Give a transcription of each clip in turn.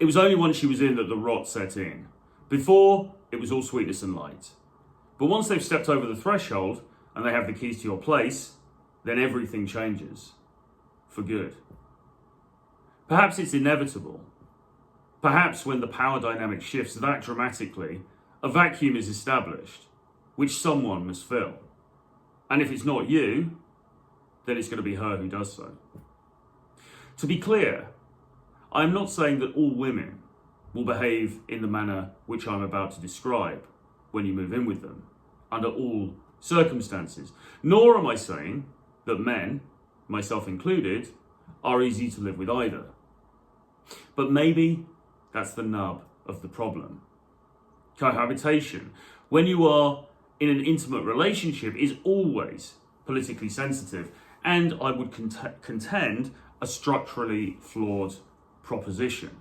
It was only once she was in that the rot set in. Before, it was all sweetness and light. But once they've stepped over the threshold and they have the keys to your place, then everything changes. For good. Perhaps it's inevitable. Perhaps when the power dynamic shifts that dramatically, a vacuum is established, which someone must fill. And if it's not you, then it's going to be her who does so. To be clear, I'm not saying that all women will behave in the manner which I'm about to describe when you move in with them, under all circumstances. Nor am I saying that men, myself included, are easy to live with either. But maybe that's the nub of the problem. Cohabitation, when you are in an intimate relationship, is always politically sensitive, and I would contend a structurally flawed proposition.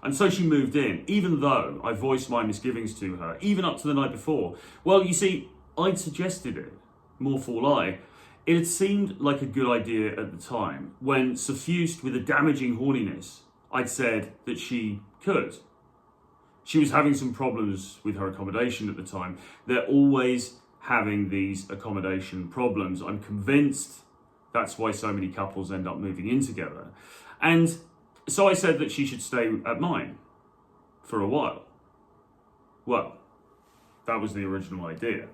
And so she moved in, even though I voiced my misgivings to her, even up to the night before. Well, you see, I'd suggested it, more fool I. It had seemed like a good idea at the time, when, suffused with a damaging horniness, I'd said that she could. She was having some problems with her accommodation at the time. They're always having these accommodation problems. I'm convinced that's why so many couples end up moving in together. And so I said that she should stay at mine for a while. Well, that was the original idea.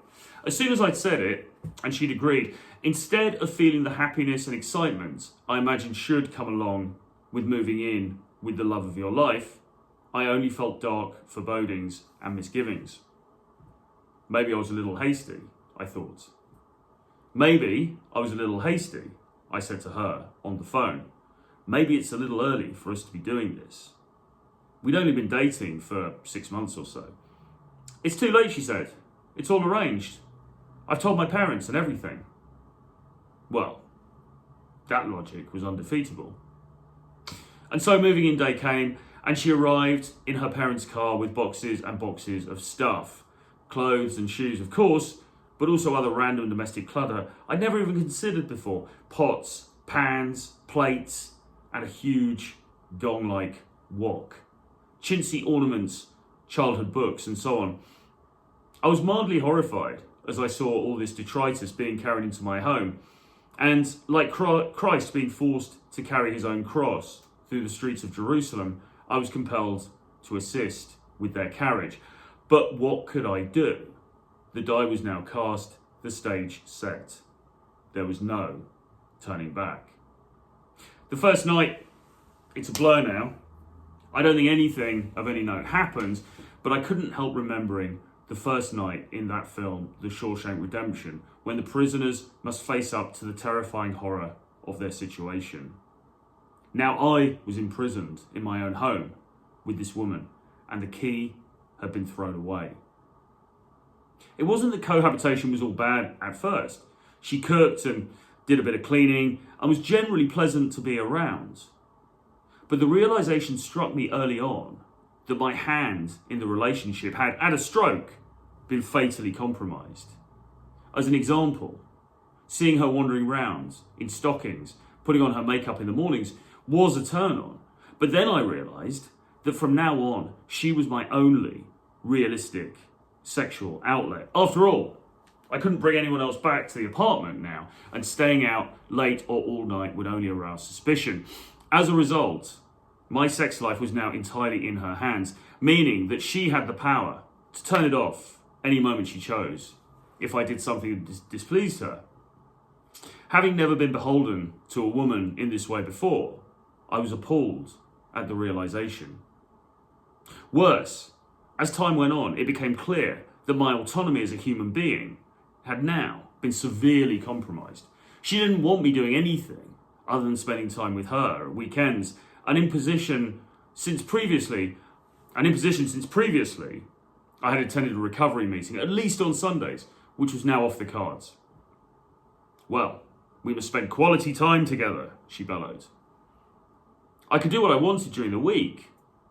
As soon as I'd said it, and she'd agreed, instead of feeling the happiness and excitement I imagined should come along with moving in with the love of your life, I only felt dark forebodings and misgivings. Maybe I was a little hasty, I thought. Maybe I was a little hasty, I said to her on the phone. Maybe it's a little early for us to be doing this. We'd only been dating for 6 months or so. It's too late, she said. It's all arranged. I've told my parents and everything. Well, that logic was undefeatable. And so moving in day came, and she arrived in her parents' car with boxes and boxes of stuff. Clothes and shoes, of course, but also other random domestic clutter I'd never even considered before. Pots, pans, plates, and a huge gong-like wok. Chintzy ornaments, childhood books, and so on. I was mildly horrified as I saw all this detritus being carried into my home, and like Christ being forced to carry his own cross through the streets of Jerusalem, I was compelled to assist with their carriage. But what could I do? The die was now cast, the stage set. There was no turning back. The first night, it's a blur now. I don't think anything of any note happened, but I couldn't help remembering the first night in that film, The Shawshank Redemption, when the prisoners must face up to the terrifying horror of their situation. Now I was imprisoned in my own home with this woman, and the key had been thrown away. It wasn't that cohabitation was all bad at first. She cooked and did a bit of cleaning and was generally pleasant to be around. But the realization struck me early on that my hand in the relationship had, at a stroke, been fatally compromised. As an example, seeing her wandering round in stockings, putting on her makeup in the mornings, was a turn on. But then I realized that from now on, she was my only realistic sexual outlet. After all, I couldn't bring anyone else back to the apartment now, and staying out late or all night would only arouse suspicion. As a result, my sex life was now entirely in her hands, meaning that she had the power to turn it off any moment she chose, if I did something that displeased her. Having never been beholden to a woman in this way before, I was appalled at the realization. Worse, as time went on, it became clear that my autonomy as a human being had now been severely compromised. She didn't want me doing anything other than spending time with her at weekends, an imposition since previously I had attended a recovery meeting, at least on Sundays, which was now off the cards. Well, we must spend quality time together, she bellowed. I could do what I wanted during the week,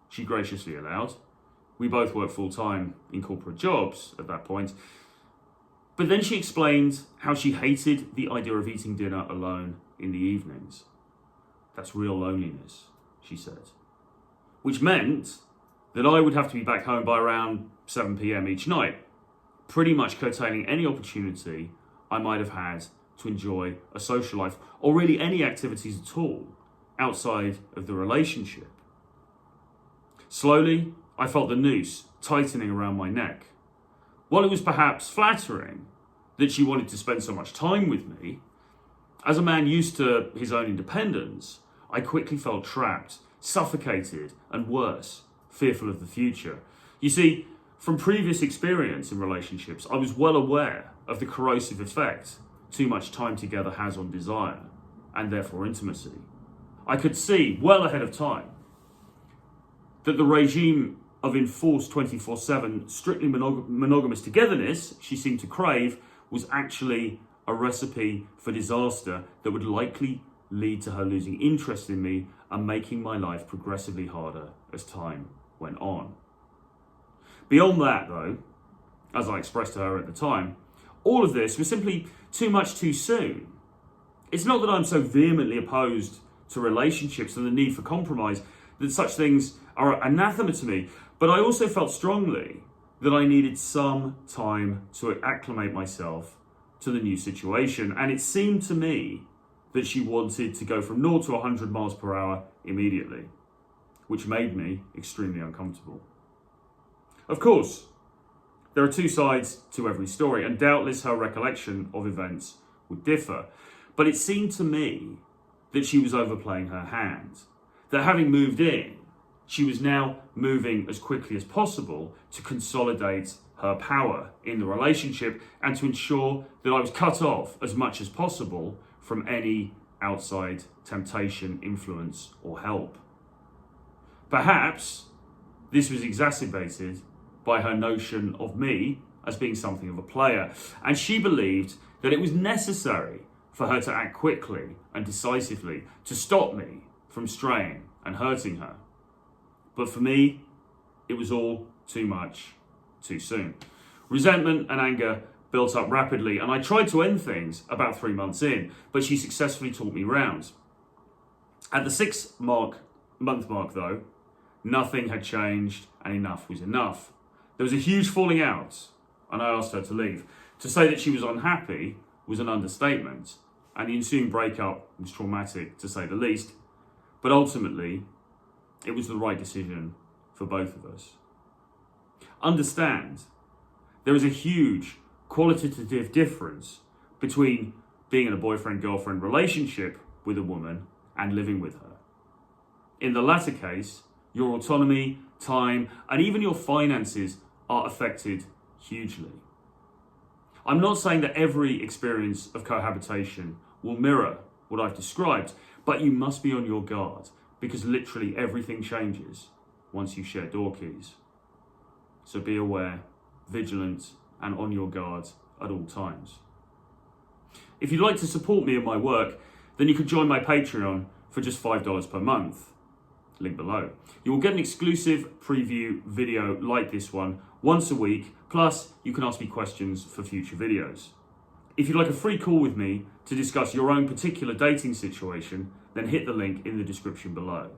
she graciously allowed. We both worked full-time in corporate jobs at that point. But then she explained how she hated the idea of eating dinner alone in the evenings. That's real loneliness, she said. which meant that I would have to be back home by around 7 p.m. each night, pretty much curtailing any opportunity I might have had to enjoy a social life, or really any activities at all outside of the relationship. Slowly, I felt the noose tightening around my neck. While it was perhaps flattering that she wanted to spend so much time with me, as a man used to his own independence, I quickly felt trapped, suffocated, and worse, fearful of the future. You see, from previous experience in relationships, I was well aware of the corrosive effect too much time together has on desire, and therefore intimacy. I could see, well ahead of time, that the regime of enforced 24/7, strictly monogamous togetherness she seemed to crave was actually a recipe for disaster that would likely lead to her losing interest in me and making my life progressively harder as time went on. Beyond that, though, as I expressed to her at the time, all of this was simply too much too soon. It's not that I'm so vehemently opposed to relationships and the need for compromise that such things are anathema to me, but I also felt strongly that I needed some time to acclimate myself to the new situation, and it seemed to me that she wanted to go from 0 to 100 miles per hour immediately, which made me extremely uncomfortable. Of course, there are two sides to every story, and doubtless her recollection of events would differ, but it seemed to me that she was overplaying her hand, that having moved in, she was now moving as quickly as possible to consolidate her power in the relationship and to ensure that I was cut off as much as possible from any outside temptation, influence, or help. Perhaps this was exacerbated by her notion of me as being something of a player, and she believed that it was necessary for her to act quickly and decisively to stop me from straying and hurting her. But for me, it was all too much, too soon. Resentment and anger built up rapidly, and I tried to end things about 3 months in, but she successfully talked me round. At the 6-month mark, though, nothing had changed and enough was enough. There was a huge falling out, and I asked her to leave. To say that she was unhappy was an understatement, and the ensuing breakup was traumatic, to say the least. But ultimately, it was the right decision for both of us. Understand, there is a huge qualitative difference between being in a boyfriend-girlfriend relationship with a woman and living with her. In the latter case, your autonomy, time, and even your finances are affected hugely. I'm not saying that every experience of cohabitation will mirror what I've described, but you must be on your guard because literally everything changes once you share door keys. So be aware, vigilant, and on your guard at all times. If you'd like to support me and my work, then you could join my Patreon for just $5 per month. Link below. You will get an exclusive preview video like this one once a week, plus you can ask me questions for future videos. If you'd like a free call with me to discuss your own particular dating situation, then hit the link in the description below.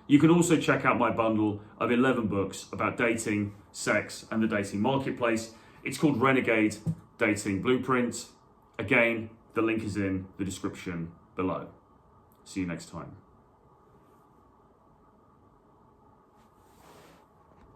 You can also check out my bundle of 11 books about dating, sex, and the dating marketplace. It's called Renegade Dating Blueprint. Again, the link is in the description below. See you next time.